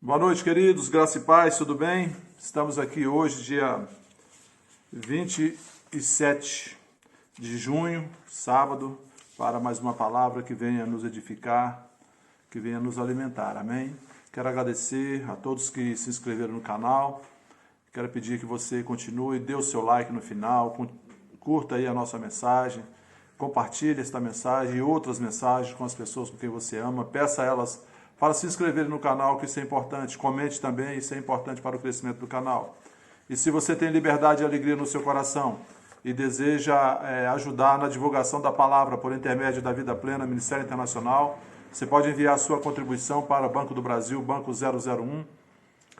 Boa noite, queridos, graça e paz, tudo bem? Estamos aqui hoje, dia 27 de junho, sábado, para mais uma palavra que venha nos edificar, que venha nos alimentar, amém? Quero agradecer a todos que se inscreveram no canal, quero pedir que você continue, dê o seu like no final, curta aí a nossa mensagem, compartilhe esta mensagem e outras mensagens com as pessoas com quem você ama, peça a elas para se inscreverem no canal, que isso é importante. Comente também, isso é importante para o crescimento do canal. E se você tem liberdade e alegria no seu coração e deseja ajudar na divulgação da palavra por intermédio da Vida Plena, Ministério Internacional, você pode enviar a sua contribuição para Banco do Brasil, Banco 001,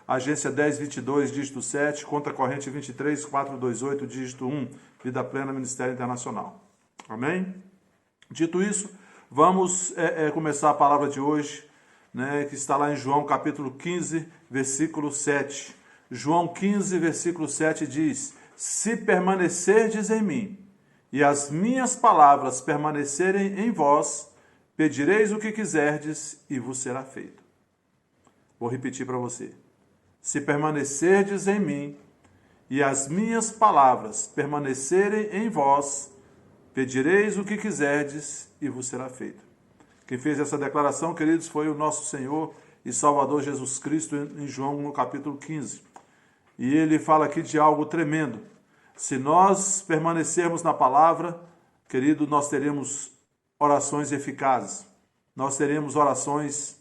Agência 1022, dígito 7, conta corrente 23428, dígito 1, Vida Plena, Ministério Internacional. Amém? Dito isso, vamos começar a palavra de hoje, que está lá em João capítulo 15, versículo 7. João 15, versículo 7 diz: Se permanecerdes em mim, e as minhas palavras permanecerem em vós, pedireis o que quiserdes, e vos será feito. Vou repetir para você. Se permanecerdes em mim, e as minhas palavras permanecerem em vós, pedireis o que quiserdes, e vos será feito. Quem fez essa declaração, queridos, foi o nosso Senhor e Salvador Jesus Cristo em João no capítulo 15. E ele fala aqui de algo tremendo. Se nós permanecermos na palavra, querido, nós teremos orações eficazes. Nós teremos orações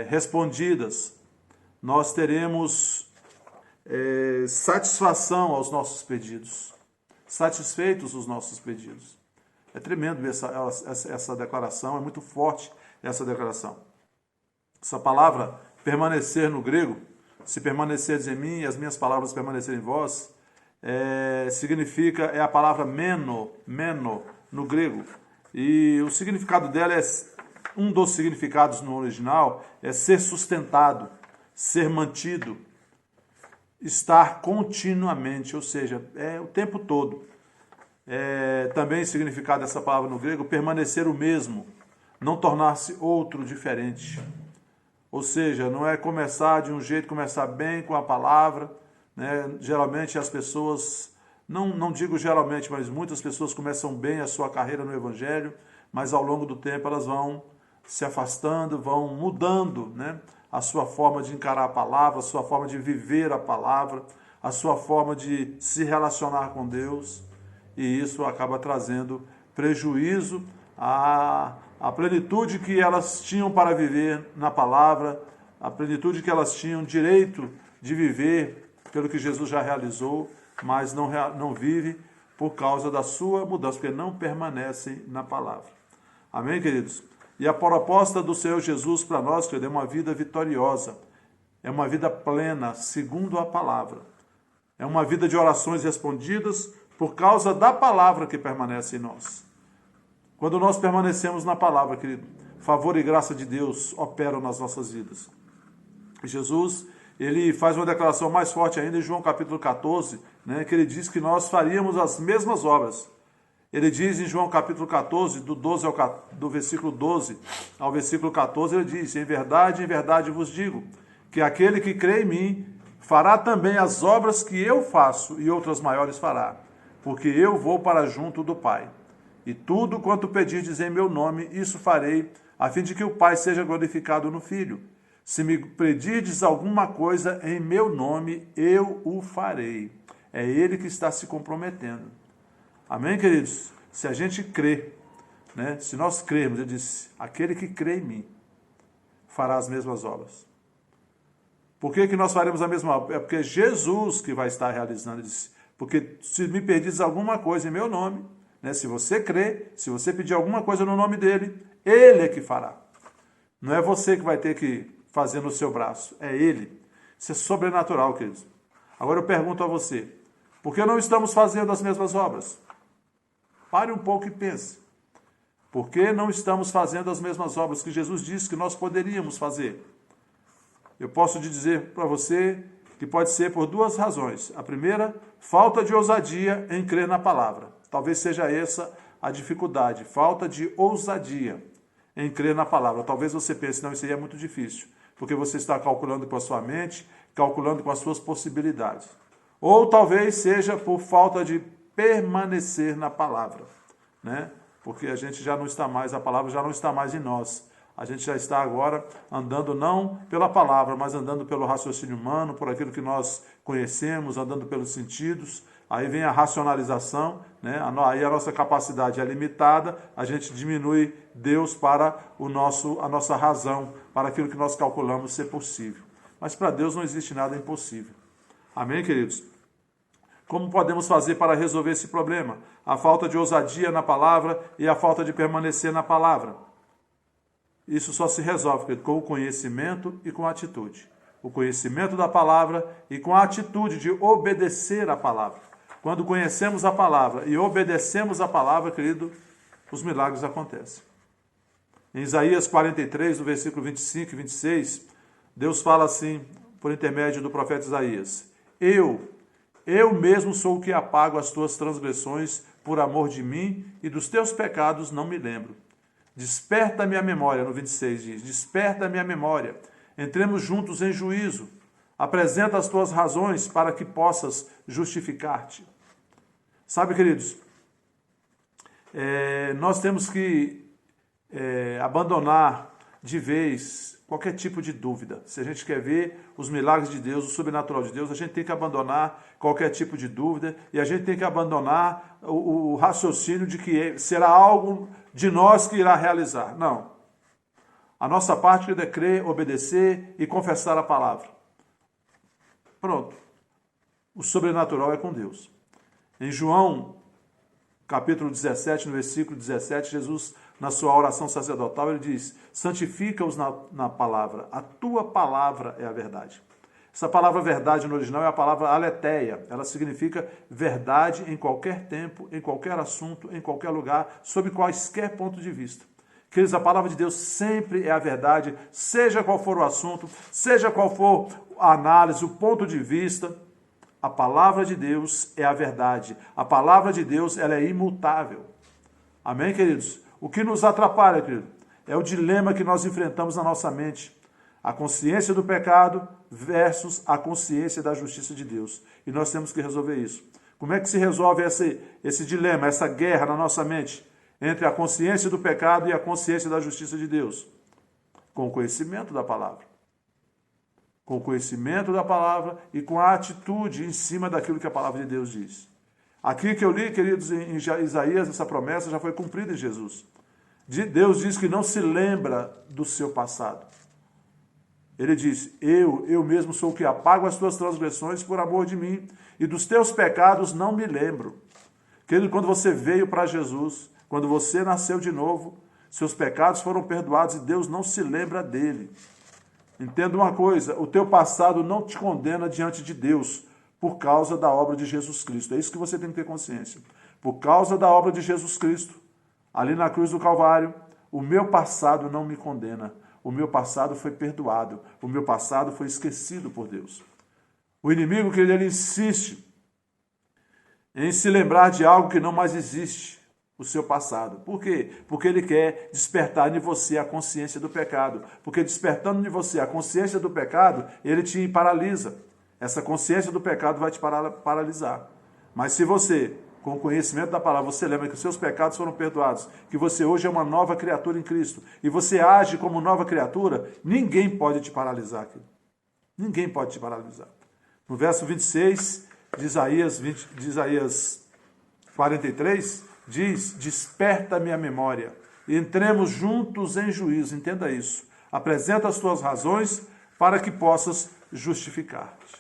respondidas. Nós teremos satisfação aos nossos pedidos. Satisfeitos os nossos pedidos. É tremendo ver essa declaração, é muito forte essa declaração. Essa palavra, permanecer no grego, se permaneceres em mim e as minhas palavras permanecerem em vós, significa, é a palavra meno no grego. E o significado dela um dos significados no original, é ser sustentado, ser mantido, estar continuamente, ou seja, o tempo todo. Também o significado dessa palavra no grego, permanecer o mesmo, não tornar-se outro diferente. Ou seja, não é começar de um jeito, começar bem com a palavra, Geralmente as pessoas, não digo geralmente, mas muitas pessoas começam bem a sua carreira no Evangelho, mas ao longo do tempo elas vão se afastando, vão mudando, a sua forma de encarar a palavra, a sua forma de viver a palavra, a sua forma de se relacionar com Deus. E isso acaba trazendo prejuízo à plenitude que elas tinham para viver na palavra, a plenitude que elas tinham direito de viver pelo que Jesus já realizou, mas não vive por causa da sua mudança, porque não permanecem na palavra. Amém, queridos? E a proposta do Senhor Jesus para nós, querido, é uma vida vitoriosa, é uma vida plena, segundo a palavra. É uma vida de orações respondidas, por causa da palavra que permanece em nós. Quando nós permanecemos na palavra, querido, favor e graça de Deus operam nas nossas vidas. Jesus, ele faz uma declaração mais forte ainda em João capítulo 14, que ele diz que nós faríamos as mesmas obras. Ele diz em João capítulo 14, do versículo 12 ao versículo 14, ele diz: em verdade vos digo, que aquele que crê em mim fará também as obras que eu faço e outras maiores fará, porque eu vou para junto do Pai. E tudo quanto pedirdes em meu nome, isso farei, a fim de que o Pai seja glorificado no Filho. Se me pedirdes alguma coisa em meu nome, eu o farei. É Ele que está se comprometendo. Amém, queridos? Se a gente crê, se nós crermos, ele disse, aquele que crê em mim, fará as mesmas obras. Por que nós faremos a mesma obra? É porque Jesus que vai estar realizando, ele disse, porque se me pedires alguma coisa em meu nome, se você crer, se você pedir alguma coisa no nome dele, ele é que fará. Não é você que vai ter que fazer no seu braço, é ele. Isso é sobrenatural, queridos. Agora eu pergunto a você, por que não estamos fazendo as mesmas obras? Pare um pouco e pense. Por que não estamos fazendo as mesmas obras que Jesus disse que nós poderíamos fazer? Eu posso dizer para você que pode ser por duas razões. A primeira, falta de ousadia em crer na palavra. Talvez seja essa a dificuldade, falta de ousadia em crer na palavra. Talvez você pense, não, isso aí é muito difícil. porque você está calculando com a sua mente, calculando com as suas possibilidades. Ou talvez seja por falta de permanecer na palavra, né? Porque a gente já não está mais, a palavra já não está mais em nós. A gente já está agora andando não pela palavra, mas andando pelo raciocínio humano, por aquilo que nós conhecemos, andando pelos sentidos. Aí vem a racionalização, né? Aí a nossa capacidade é limitada, a gente diminui Deus para a nossa razão, para aquilo que nós calculamos ser possível. Mas para Deus não existe nada impossível. Amém, queridos? Como podemos fazer para resolver esse problema? A falta de ousadia na palavra e a falta de permanecer na palavra. Isso só se resolve, querido, com o conhecimento e com a atitude. O conhecimento da palavra e com a atitude de obedecer a palavra. Quando conhecemos a palavra e obedecemos a palavra, querido, os milagres acontecem. Em Isaías 43, no versículo 25 e 26, Deus fala assim, por intermédio do profeta Isaías: Eu mesmo sou o que apago as tuas transgressões por amor de mim, e dos teus pecados não me lembro. Desperta a minha memória, no 26 diz, desperta a minha memória, entremos juntos em juízo, apresenta as tuas razões para que possas justificar-te. Sabe, queridos, nós temos que abandonar de vez qualquer tipo de dúvida. Se a gente quer ver os milagres de Deus, o sobrenatural de Deus, a gente tem que abandonar qualquer tipo de dúvida e a gente tem que abandonar o raciocínio de que será algo de nós que irá realizar. Não. A nossa parte é crer, obedecer e confessar a palavra. Pronto. O sobrenatural é com Deus. Em João, capítulo 17, no versículo 17, Jesus, na sua oração sacerdotal, ele diz: santifica-os na palavra, a tua palavra é a verdade. Essa palavra verdade no original é a palavra aletheia, ela significa verdade em qualquer tempo, em qualquer assunto, em qualquer lugar, sob quaisquer ponto de vista. Queridos, a palavra de Deus sempre é a verdade, seja qual for o assunto, seja qual for a análise, o ponto de vista. A palavra de Deus é a verdade. A palavra de Deus, ela é imutável. Amém, queridos? O que nos atrapalha, querido, é o dilema que nós enfrentamos na nossa mente. A consciência do pecado versus a consciência da justiça de Deus. E nós temos que resolver isso. Como é que se resolve esse dilema, essa guerra na nossa mente entre a consciência do pecado e a consciência da justiça de Deus? Com o conhecimento da palavra. Com o conhecimento da palavra e com a atitude em cima daquilo que a palavra de Deus diz. Aqui que eu li, queridos, em Isaías, essa promessa já foi cumprida em Jesus. Deus diz que não se lembra do seu passado. Ele diz: eu mesmo sou o que apago as tuas transgressões por amor de mim, e dos teus pecados não me lembro. Querido, quando você veio para Jesus, quando você nasceu de novo, seus pecados foram perdoados e Deus não se lembra dele. Entenda uma coisa, o teu passado não te condena diante de Deus por causa da obra de Jesus Cristo. É isso que você tem que ter consciência. Por causa da obra de Jesus Cristo, ali na cruz do Calvário, o meu passado não me condena. O meu passado foi perdoado. O meu passado foi esquecido por Deus. O inimigo, querido, ele insiste em se lembrar de algo que não mais existe. O seu passado. Por quê? Porque ele quer despertar em você a consciência do pecado. Porque despertando em você a consciência do pecado, ele te paralisa. Essa consciência do pecado vai te paralisar. Mas se você, com o conhecimento da palavra, você lembra que os seus pecados foram perdoados, que você hoje é uma nova criatura em Cristo, e você age como nova criatura, ninguém pode te paralisar aqui. Ninguém pode te paralisar. No verso 26 de Isaías 43, diz: desperta a minha memória, e entremos juntos em juízo. Entenda isso. Apresenta as tuas razões para que possas justificar-te.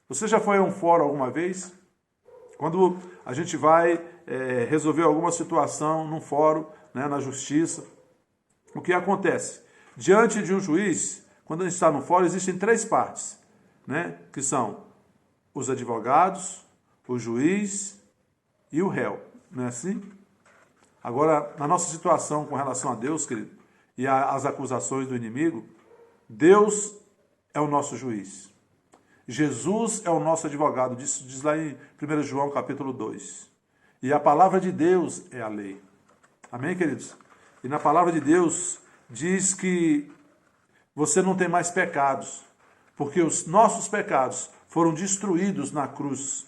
Você já foi a um fórum alguma vez? Quando a gente vai resolver alguma situação num fórum, né, na justiça, o que acontece? Diante de um juiz, quando a gente está no fórum, existem três partes, né, que são os advogados, o juiz e o réu. Não é assim? Agora, na nossa situação com relação a Deus, querido, e às acusações do inimigo, Deus é o nosso juiz. Jesus é o nosso advogado, diz lá em 1 João capítulo 2. E a palavra de Deus é a lei. Amém, queridos? E na palavra de Deus diz que você não tem mais pecados, porque os nossos pecados foram destruídos na cruz.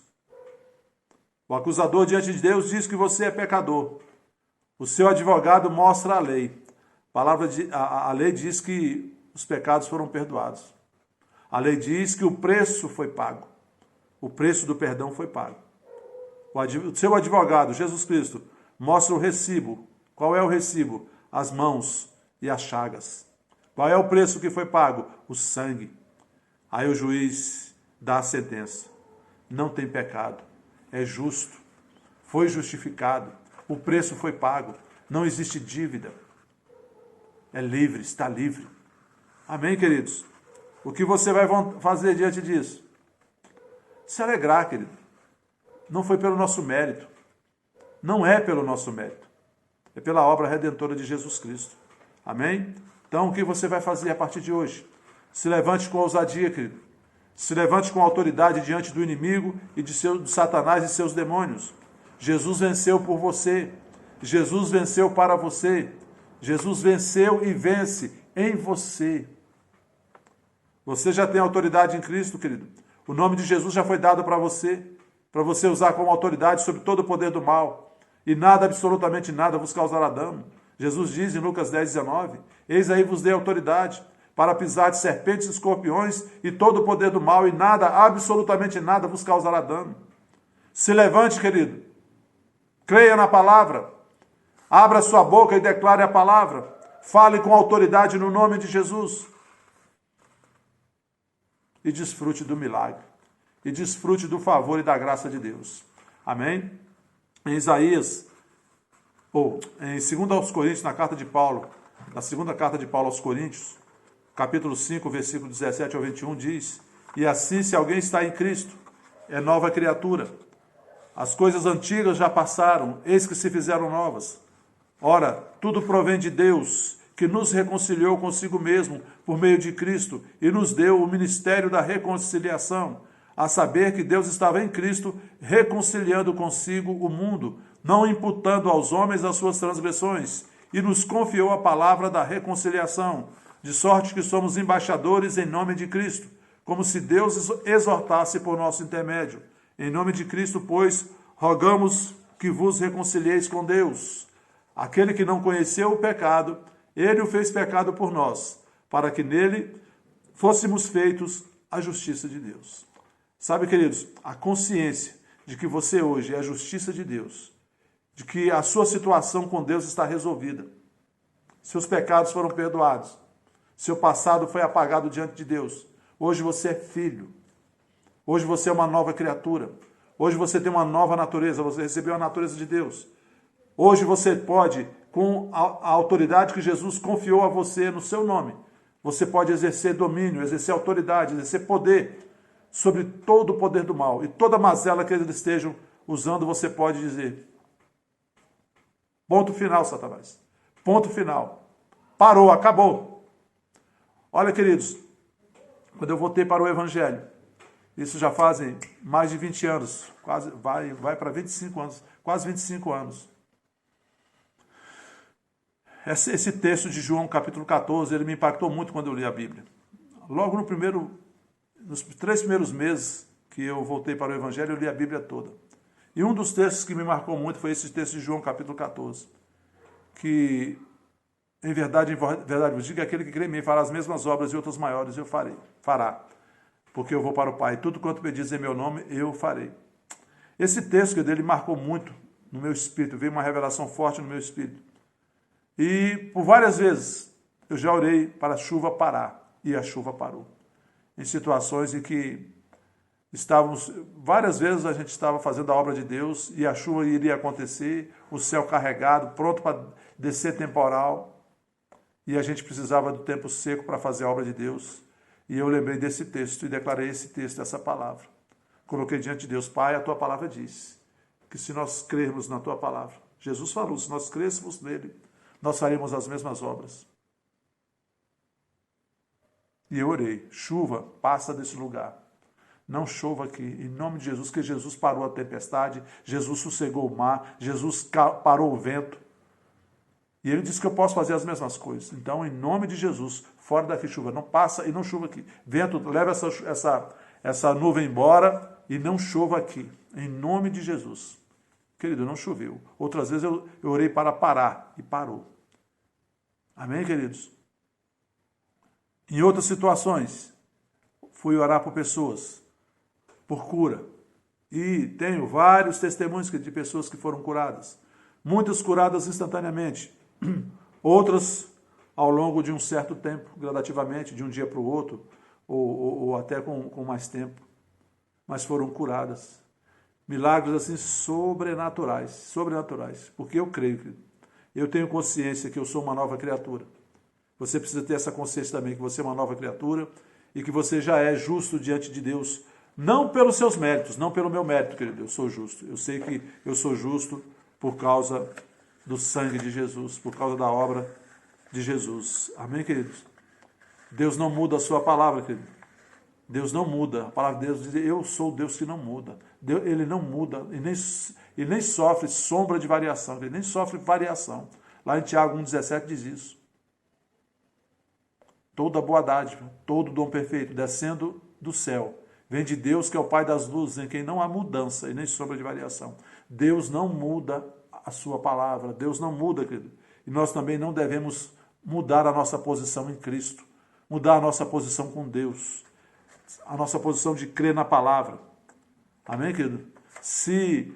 O acusador diante de Deus diz que você é pecador. O seu advogado mostra a lei. A lei diz que os pecados foram perdoados. A lei diz que o preço foi pago. O preço do perdão foi pago. O seu advogado, Jesus Cristo, mostra o recibo. Qual é o recibo? As mãos e as chagas. Qual é o preço que foi pago? O sangue. Aí o juiz dá a sentença. Não tem pecado. É justo. Foi justificado. O preço foi pago. Não existe dívida. É livre, está livre. Amém, queridos? O que você vai fazer diante disso? Se alegrar, querido. Não foi pelo nosso mérito. Não é pelo nosso mérito. É pela obra redentora de Jesus Cristo. Amém? Então, o que você vai fazer a partir de hoje? Se levante com ousadia, querido. Se levante com autoridade diante do inimigo e de Satanás e seus demônios. Jesus venceu por você. Jesus venceu para você. Jesus venceu e vence em você. Você já tem autoridade em Cristo, querido. O nome de Jesus já foi dado para você usar como autoridade sobre todo o poder do mal. E nada, absolutamente nada, vos causará dano. Jesus diz em Lucas 10:19, eis aí vos dei autoridade para pisar de serpentes e escorpiões e todo o poder do mal, e nada, absolutamente nada, vos causará dano. Se levante, querido. Creia na palavra. Abra sua boca e declare a palavra. Fale com autoridade no nome de Jesus. E desfrute do milagre. E desfrute do favor e da graça de Deus. Amém? Em Isaías, em 2 aos Coríntios, na segunda carta de Paulo aos Coríntios, capítulo 5, versículo 17 ao 21, diz, e assim, se alguém está em Cristo, é nova criatura. As coisas antigas já passaram, eis que se fizeram novas. Ora, tudo provém de Deus, que nos reconciliou consigo mesmo por meio de Cristo e nos deu o ministério da reconciliação, a saber que Deus estava em Cristo reconciliando consigo o mundo, não imputando aos homens as suas transgressões, e nos confiou a palavra da reconciliação, de sorte que somos embaixadores em nome de Cristo, como se Deus exortasse por nosso intermédio. Em nome de Cristo, pois, rogamos que vos reconcilieis com Deus. Aquele que não conheceu o pecado, ele o fez pecado por nós, para que nele fôssemos feitos a justiça de Deus. Sabe, queridos, a consciência de que você hoje é a justiça de Deus, de que a sua situação com Deus está resolvida, seus pecados foram perdoados, seu passado foi apagado diante de Deus. Hoje você é filho, hoje você é uma nova criatura, hoje você tem uma nova natureza, você recebeu a natureza de Deus. Hoje você pode, com a autoridade que Jesus confiou a você no seu nome, você pode exercer domínio, exercer autoridade, exercer poder sobre todo o poder do mal. E toda mazela que eles estejam usando, você pode dizer, ponto final, Satanás. Ponto final. Parou, acabou. Olha, queridos, quando eu voltei para o Evangelho, isso já fazem mais de 20 anos, quase vai para 25 anos, quase 25 anos. Esse texto de João, capítulo 14, ele me impactou muito quando eu li a Bíblia. Logo nos 3 primeiros meses que eu voltei para o Evangelho, eu li a Bíblia toda. E um dos textos que me marcou muito foi esse texto de João, capítulo 14, que, em verdade vos digo, aquele que crê em mim fará as mesmas obras e outras maiores eu fará, porque eu vou para o Pai. Tudo quanto me diz em meu nome, eu farei. Esse texto dele marcou muito no meu espírito, veio uma revelação forte no meu espírito. E por várias vezes eu já orei para a chuva parar, e a chuva parou. Em situações em que várias vezes a gente estava fazendo a obra de Deus e a chuva iria acontecer, o céu carregado, pronto para descer temporal, e a gente precisava do tempo seco para fazer a obra de Deus. E eu lembrei desse texto e declarei esse texto, essa palavra. Coloquei diante de Deus, Pai, a tua palavra diz que se nós crermos na tua palavra, Jesus falou, se nós crêssemos nele, nós faremos as mesmas obras. E eu orei, chuva, passa desse lugar. Não chova aqui, em nome de Jesus, que Jesus parou a tempestade, Jesus sossegou o mar, Jesus parou o vento. E ele disse que eu posso fazer as mesmas coisas. Então, em nome de Jesus, fora daqui chuva. Não passa e não chuva aqui. Vento, leva essa nuvem embora e não chova aqui. Em nome de Jesus. Querido, não choveu. Outras vezes eu orei para parar e parou. Amém, queridos? Em outras situações, fui orar por pessoas, por cura. E tenho vários testemunhos de pessoas que foram curadas. Muitas curadas instantaneamente. Outras ao longo de um certo tempo, gradativamente, de um dia para o outro, ou até com mais tempo. Mas foram curadas. Milagres assim sobrenaturais, porque eu creio, querido. Eu tenho consciência que eu sou uma nova criatura. Você precisa ter essa consciência também, que você é uma nova criatura e que você já é justo diante de Deus, não pelos seus méritos, não pelo meu mérito, querido, eu sou justo. Eu sei que eu sou justo por causa do sangue de Jesus, por causa da obra de Jesus. Amém, queridos? Deus não muda a sua palavra, querido. Deus não muda. A palavra de Deus diz, eu sou o Deus que não muda. Ele não muda e nem sofre sombra de variação, ele nem sofre variação. Lá em Tiago 1,17 diz isso. Toda boa dádiva, todo dom perfeito, descendo do céu, vem de Deus, que é o Pai das luzes, em quem não há mudança e nem sombra de variação. Deus não muda a sua palavra, Deus não muda, querido. E nós também não devemos mudar a nossa posição em Cristo, mudar a nossa posição com Deus, a nossa posição de crer na palavra. Amém, querido? Se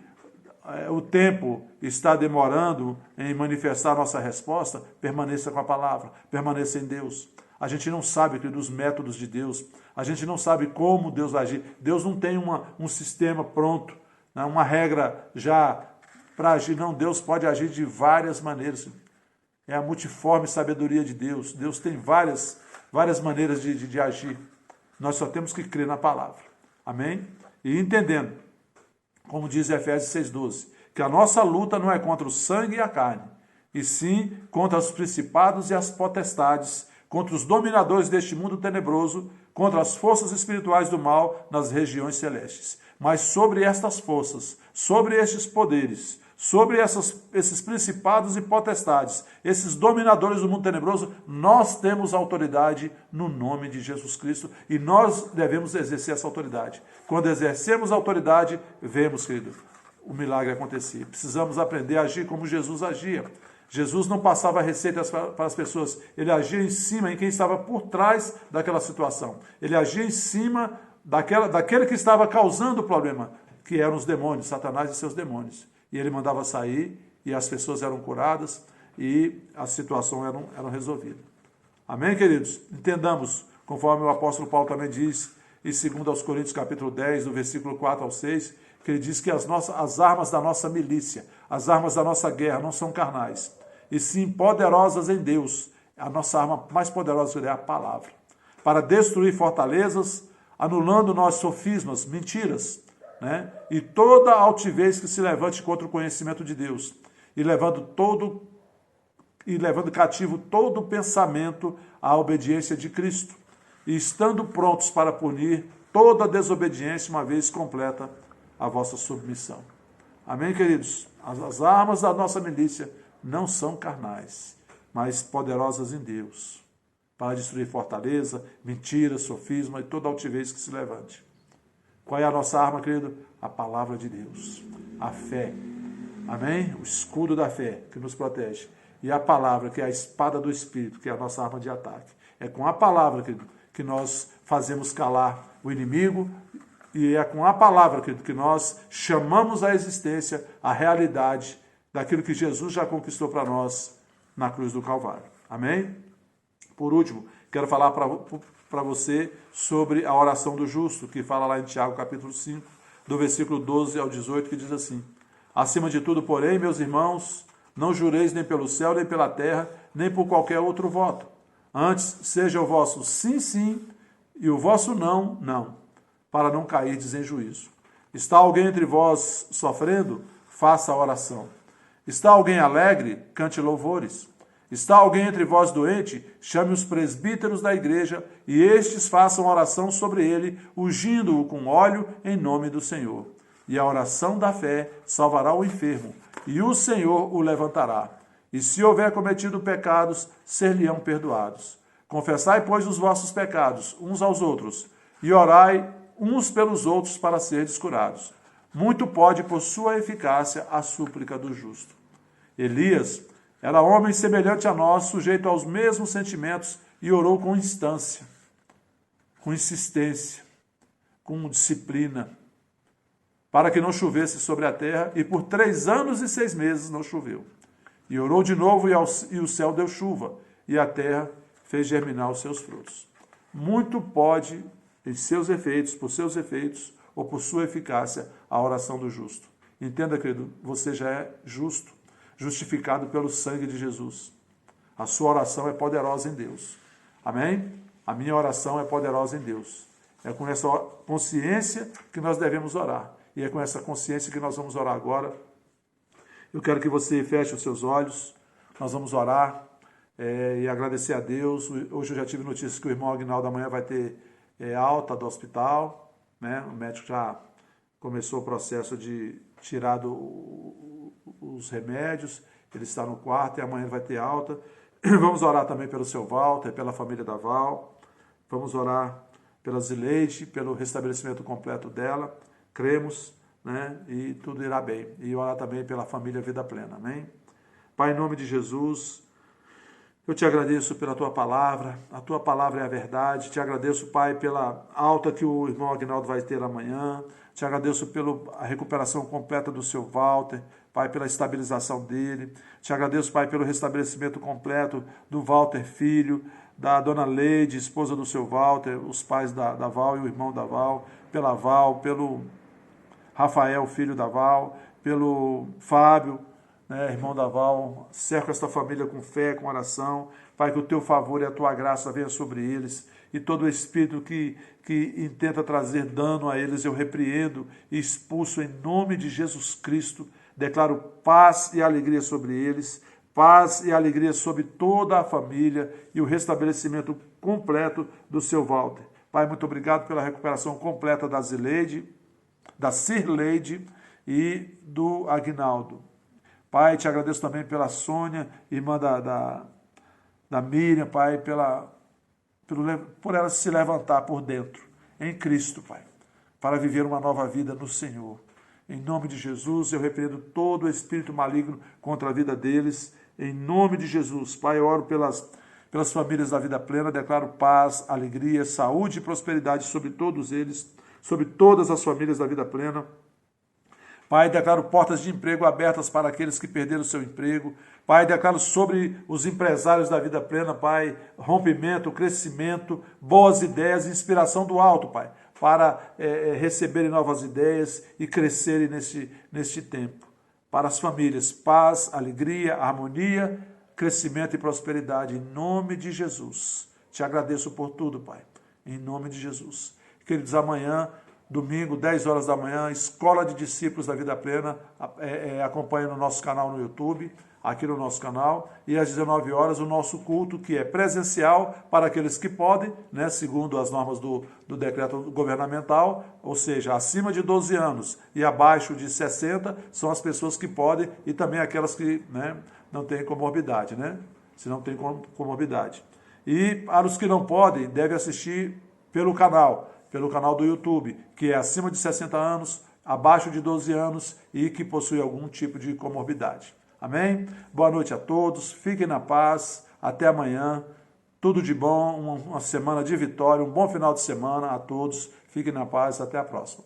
o tempo está demorando em manifestar a nossa resposta, permaneça com a palavra, permaneça em Deus. A gente não sabe, querido, os métodos de Deus, a gente não sabe como Deus vai agir. Deus não tem um sistema pronto, né, uma regra já para agir. Não, Deus pode agir de várias maneiras. É a multiforme sabedoria de Deus. Deus tem várias maneiras de agir. Nós só temos que crer na palavra. Amém? E entendendo, como diz Efésios 6,12, que a nossa luta não é contra o sangue e a carne, e sim contra os principados e as potestades, contra os dominadores deste mundo tenebroso, contra as forças espirituais do mal nas regiões celestes. Mas sobre estas forças, sobre estes poderes, sobre esses principados e potestades, esses dominadores do mundo tenebroso, nós temos autoridade no nome de Jesus Cristo e nós devemos exercer essa autoridade. Quando exercemos a autoridade, vemos, querido, o milagre acontecer. Precisamos aprender a agir como Jesus agia. Jesus não passava receitas para as pessoas, ele agia em cima, em quem estava por trás daquela situação. Ele agia em cima daquele que estava causando o problema, que eram os demônios, Satanás e seus demônios. E ele mandava sair, e as pessoas eram curadas, e a situação eram resolvida. Amém, queridos? Entendamos, conforme o apóstolo Paulo também diz, em 2 Coríntios capítulo 10, do versículo 4 ao 6, que ele diz que as armas da nossa milícia, as armas da nossa guerra não são carnais, e sim poderosas em Deus. A nossa arma mais poderosa é a palavra, para destruir fortalezas, anulando nossos sofismas, mentiras, né? E toda altivez que se levante contra o conhecimento de Deus, e levando cativo todo o pensamento à obediência de Cristo, e estando prontos para punir toda desobediência uma vez completa a vossa submissão. Amém, queridos? As armas da nossa milícia não são carnais, mas poderosas em Deus, para destruir fortaleza, mentira, sofisma e toda altivez que se levante. Qual é a nossa arma, querido? A palavra de Deus, a fé. Amém? O escudo da fé que nos protege. E a palavra, que é a espada do Espírito, que é a nossa arma de ataque. É com a palavra, querido, que nós fazemos calar o inimigo, e é com a palavra, querido, que nós chamamos à existência a realidade daquilo que Jesus já conquistou para nós na cruz do Calvário. Amém? Por último, quero falar para você sobre a oração do justo, que fala lá em Tiago capítulo 5, do versículo 12 ao 18, que diz assim: acima de tudo, porém, meus irmãos, não jureis nem pelo céu, nem pela terra, nem por qualquer outro voto. Antes, seja o vosso sim, sim, e o vosso não, não, para não cairdes em juízo. Está alguém entre vós sofrendo? Faça a oração. Está alguém alegre? Cante louvores. Está alguém entre vós doente? Chame os presbíteros da igreja, e estes façam oração sobre ele, ungindo-o com óleo em nome do Senhor. E a oração da fé salvará o enfermo, e o Senhor o levantará. e se houver cometido pecados, ser-lhe-ão perdoados. Confessai, pois, os vossos pecados uns aos outros, e orai uns pelos outros para serdes curados. Muito pode, por sua eficácia, a súplica do justo. Elias era homem semelhante a nós, sujeito aos mesmos sentimentos, e orou com instância, com insistência, com disciplina, para que não chovesse sobre a terra, e por 3 anos e 6 meses não choveu. E orou de novo, e o céu deu chuva, e a terra fez germinar os seus frutos. Muito pode, em seus efeitos, por seus efeitos, ou por sua eficácia, a oração do justo. Entenda, querido, você já é justo, justificado pelo sangue de Jesus. A sua oração é poderosa em Deus. Amém? A minha oração é poderosa em Deus. É com essa consciência que nós devemos orar. E é com essa consciência que nós vamos orar agora. Eu quero que você feche os seus olhos. Nós vamos orar e agradecer a Deus. Hoje eu já tive notícia que o irmão Aguinaldo amanhã vai ter alta do hospital. Né? O médico já começou o processo de tirar os remédios. Ele está no quarto e amanhã ele vai ter alta. Vamos orar também pelo seu Walter, pela família da Val. Vamos orar pela Zileide, pelo restabelecimento completo dela. Cremos, né? E tudo irá bem. E orar também pela família Vida Plena. Amém? Pai, em nome de Jesus, eu te agradeço pela tua palavra. A tua palavra é a verdade. Te agradeço, Pai, pela alta que o irmão Aguinaldo vai ter amanhã. Te agradeço pela recuperação completa do seu Walter. Pai, pela estabilização dele. Te agradeço, Pai, pelo restabelecimento completo do Walter filho, da dona Leide, esposa do seu Walter, os pais da Val e o irmão da Val, pela Val, pelo Rafael, filho da Val, pelo Fábio, né, irmão da Val. Cerca esta família com fé, com oração. Pai, que o teu favor e a tua graça venha sobre eles. E todo espírito que intenta trazer dano a eles, eu repreendo e expulso em nome de Jesus Cristo. Declaro paz e alegria sobre eles, paz e alegria sobre toda a família e o restabelecimento completo do seu Walter. Pai, muito obrigado pela recuperação completa da Zileide, da Cirleide e do Aguinaldo. Pai, te agradeço também pela Sônia, irmã da Miriam, Pai, por ela se levantar por dentro, em Cristo, Pai, para viver uma nova vida no Senhor. Em nome de Jesus, eu repreendo todo o espírito maligno contra a vida deles. Em nome de Jesus, Pai, eu oro pelas famílias da Vida Plena, declaro paz, alegria, saúde e prosperidade sobre todos eles, sobre todas as famílias da Vida Plena. Pai, declaro portas de emprego abertas para aqueles que perderam o seu emprego. Pai, declaro sobre os empresários da Vida Plena, Pai, rompimento, crescimento, boas ideias, inspiração do alto, Pai, para receberem novas ideias e crescerem neste tempo. Para as famílias, paz, alegria, harmonia, crescimento e prosperidade, em nome de Jesus. Te agradeço por tudo, Pai, em nome de Jesus. Queridos, amanhã, domingo, 10 horas da manhã, Escola de Discípulos da Vida Plena, acompanha no nosso canal no YouTube, aqui no nosso canal, e às 19 horas o nosso culto, que é presencial para aqueles que podem, né, segundo as normas do decreto governamental, ou seja, acima de 12 anos e abaixo de 60 são as pessoas que podem, e também aquelas que, né, não têm comorbidade, né, se não tem comorbidade. E para os que não podem, devem assistir pelo canal do YouTube, que é acima de 60 anos, abaixo de 12 anos e que possui algum tipo de comorbidade. Amém? Boa noite a todos, fiquem na paz, até amanhã, tudo de bom, uma semana de vitória, um bom final de semana a todos, fiquem na paz, até a próxima.